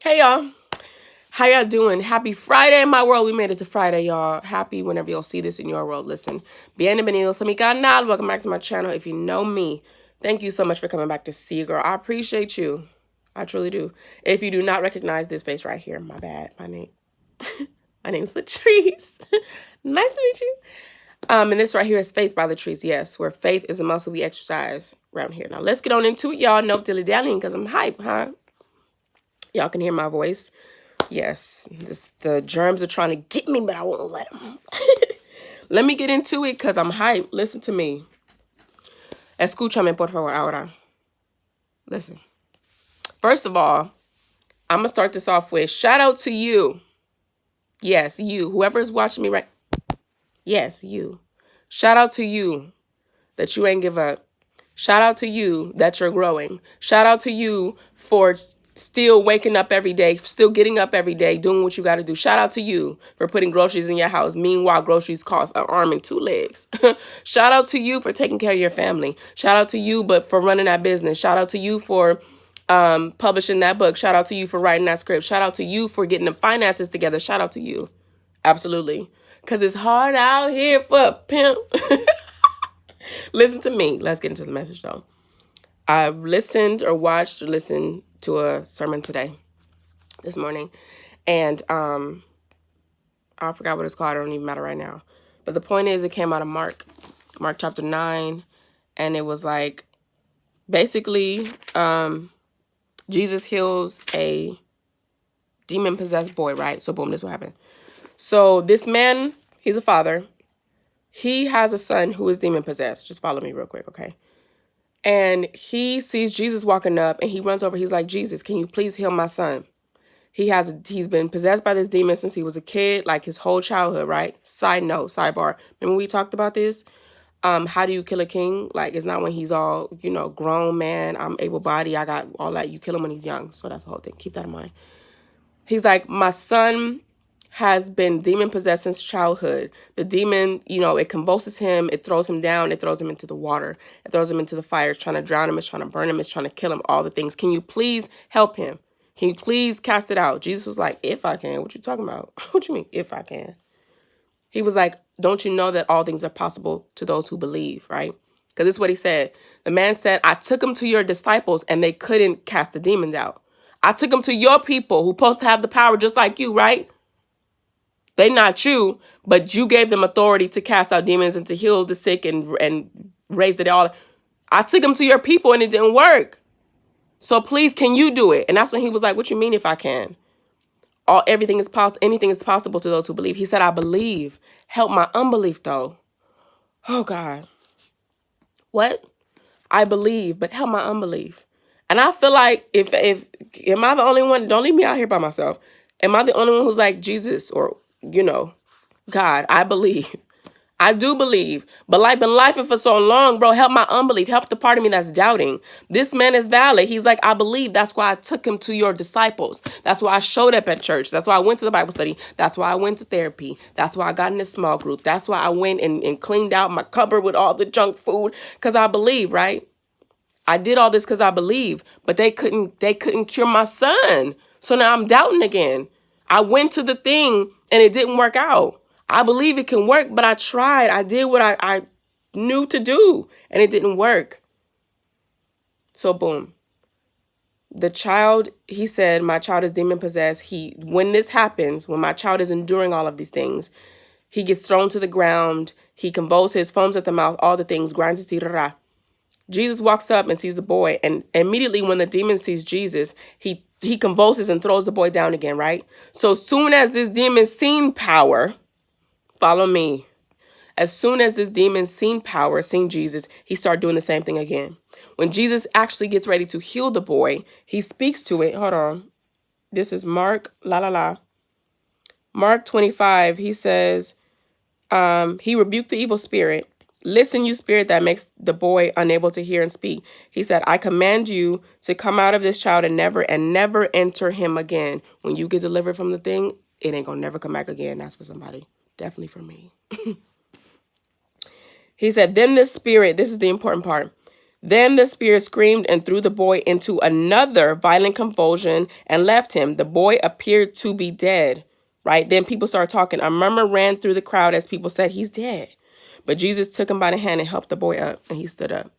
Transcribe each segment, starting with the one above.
Hey y'all, how y'all doing? Happy Friday in my world. We made it to Friday, y'all. Happy whenever you'll see this in your world. Listen, bienvenidos a mi canal. Welcome back to my channel. If you know me, thank you so much for coming back to see, girl. I appreciate you. I truly do. If you do not recognize this face right here, my bad. My name is Latrice. Nice to meet you. And this right here is Faith by Latrice. Yes, where faith is a muscle we exercise around here. Now let's get on into it, y'all. No dilly dallying because I'm hype, huh? Y'all can hear my voice. Yes, the germs are trying to get me, but I won't let them. Let me get into it because I'm hyped. Listen to me. Escúchame, por favor, ahora. Listen. First of all, I'm going to start this off with shout out to you. Yes, you. Whoever is watching me right. Yes, you. Shout out to you that you ain't give up. Shout out to you that you're growing. Shout out to you for still waking up every day, still getting up every day, doing what you got to do. Shout out to you for putting groceries in your house. Meanwhile, groceries cost an arm and two legs. Shout out to you for taking care of your family. Shout out to you, but for running that business. Shout out to you for publishing that book. Shout out to you for writing that script. Shout out to you for getting the finances together. Shout out to you. Absolutely. Because it's hard out here for a pimp. Listen to me. Let's get into the message, though. I listened to a sermon this morning, and I forgot what it's called. It don't even matter right now. But the point is, it came out of Mark chapter 9, and it was like, basically, Jesus heals a demon-possessed boy, right? So boom, this will happen. So this man, he's a father. He has a son who is demon-possessed. Just follow me real quick, okay? And he sees Jesus walking up, and he runs over. He's like, Jesus, can you please heal my son? He's been possessed by this demon since he was a kid, like his whole childhood, right? Side note, sidebar. Remember we talked about this? How do you kill a king? Like, it's not when he's all, grown man. I'm able-bodied. I got all that. You kill him when he's young. So that's the whole thing. Keep that in mind. He's like, my son has been demon-possessed since childhood. The demon, it convulses him. It throws him down. It throws him into the water. It throws him into the fire. It's trying to drown him. It's trying to burn him. It's trying to kill him. All the things. Can you please help him? Can you please cast it out? Jesus was like, if I can. What you talking about? What you mean, if I can? He was like, don't you know that all things are possible to those who believe, right? Because this is what he said. The man said, I took him to your disciples and they couldn't cast the demons out. I took them to your people who supposed to have the power just like you, right? They not you, but you gave them authority to cast out demons and to heal the sick and raise the dead. I took them to your people and it didn't work. So please, can you do it? And that's when he was like, what you mean if I can? Anything is possible to those who believe. He said, I believe. Help my unbelief though. Oh God. What? I believe, but help my unbelief. And I feel like if am I the only one? Don't leave me out here by myself. Am I the only one who's like, Jesus or, God, I believe. I do believe. But like been lifing for so long, bro, help my unbelief. Help the part of me that's doubting. This man is valid. He's like, I believe. That's why I took him to your disciples. That's why I showed up at church. That's why I went to the Bible study. That's why I went to therapy. That's why I got in a small group. That's why I went and cleaned out my cupboard with all the junk food. Because I believe, right? I did all this because I believe. But they couldn't cure my son. So now I'm doubting again. I went to the thing and it didn't work out. I believe it can work, but I tried. I did what I knew to do, and it didn't work. So, boom. The child, he said, my child is demon-possessed. When this happens, when my child is enduring all of these things, he gets thrown to the ground. He convulses, foams at the mouth, all the things, grinds his teeth. Jesus walks up and sees the boy, and immediately when the demon sees Jesus, he convulses and throws the boy down again, right? So soon as this demon seen power... Follow me. As soon as this demon seen power, seen Jesus, he started doing the same thing again. When Jesus actually gets ready to heal the boy, he speaks to it. Hold on. This is Mark, Mark 25, he says, he rebuked the evil spirit. Listen, you spirit that makes the boy unable to hear and speak. He said, I command you to come out of this child and never enter him again. When you get delivered from the thing, it ain't gonna never come back again. That's for somebody. Definitely for me. He said, then this spirit, this is the important part. Then the spirit screamed and threw the boy into another violent convulsion and left him. The boy appeared to be dead, right? Then people started talking. A murmur ran through the crowd as people said, he's dead. But Jesus took him by the hand and helped the boy up, and he stood up.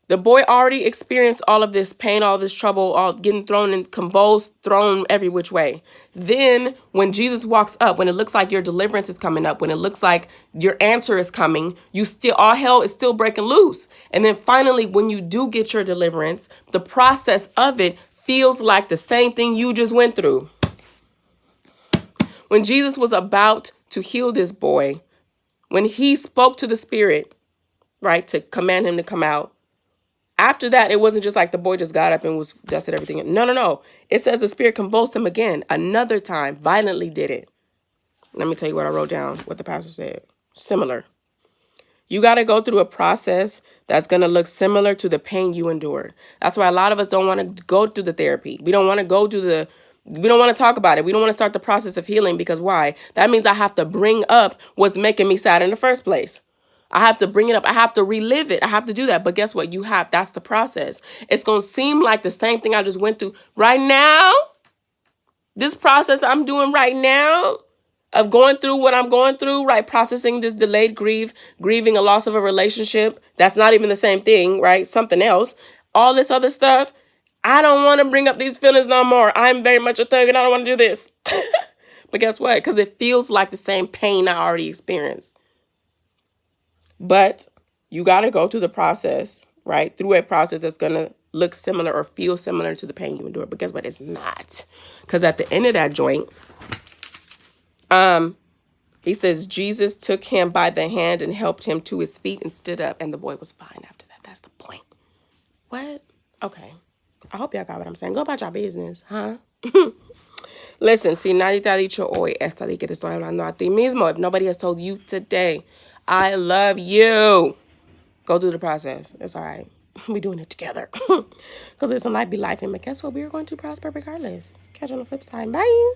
The boy already experienced all of this pain, all this trouble, all getting thrown and convulsed, thrown every which way. Then when Jesus walks up, when it looks like your deliverance is coming up, when it looks like your answer is coming, you still, all hell is still breaking loose. And then finally, when you do get your deliverance, the process of it feels like the same thing you just went through. When Jesus was about to heal this boy, when he spoke to the spirit, right, to command him to come out, after that, it wasn't just like the boy just got up and was dusted everything. No. It says the spirit convulsed him again. Another time, violently did it. Let me tell you what I wrote down, what the pastor said. Similar. You got to go through a process that's going to look similar to the pain you endured. That's why a lot of us don't want to go through the therapy. We don't want to we don't want to talk about it. We don't want to start the process of healing because why? That means I have to bring up what's making me sad in the first place. I have to bring it up. I have to relive it. I have to do that. But guess what? That's the process. It's going to seem like the same thing I just went through right now. This process I'm doing right now of going through what I'm going through, right? Processing this delayed grieving a loss of a relationship. That's not even the same thing, right? Something else. All this other stuff. I don't want to bring up these feelings no more. I'm very much a thug and I don't want to do this. But guess what? Because it feels like the same pain I already experienced. But you got to go through the process, right? Through a process that's going to look similar or feel similar to the pain you endure. But guess what? It's not. Because at the end of that joint, he says, Jesus took him by the hand and helped him to his feet and stood up. And the boy was fine after that. That's the point. What? Okay. I hope y'all got what I'm saying. Go about your business, huh? Listen, si nadie te ha dicho hoy esta de que te estoy hablando a ti mismo. If nobody has told you today, I love you. Go through the process. It's all right. We're doing it together. Because listen, life be life. And guess what? We are going to prosper regardless. Catch you on the flip side. Bye.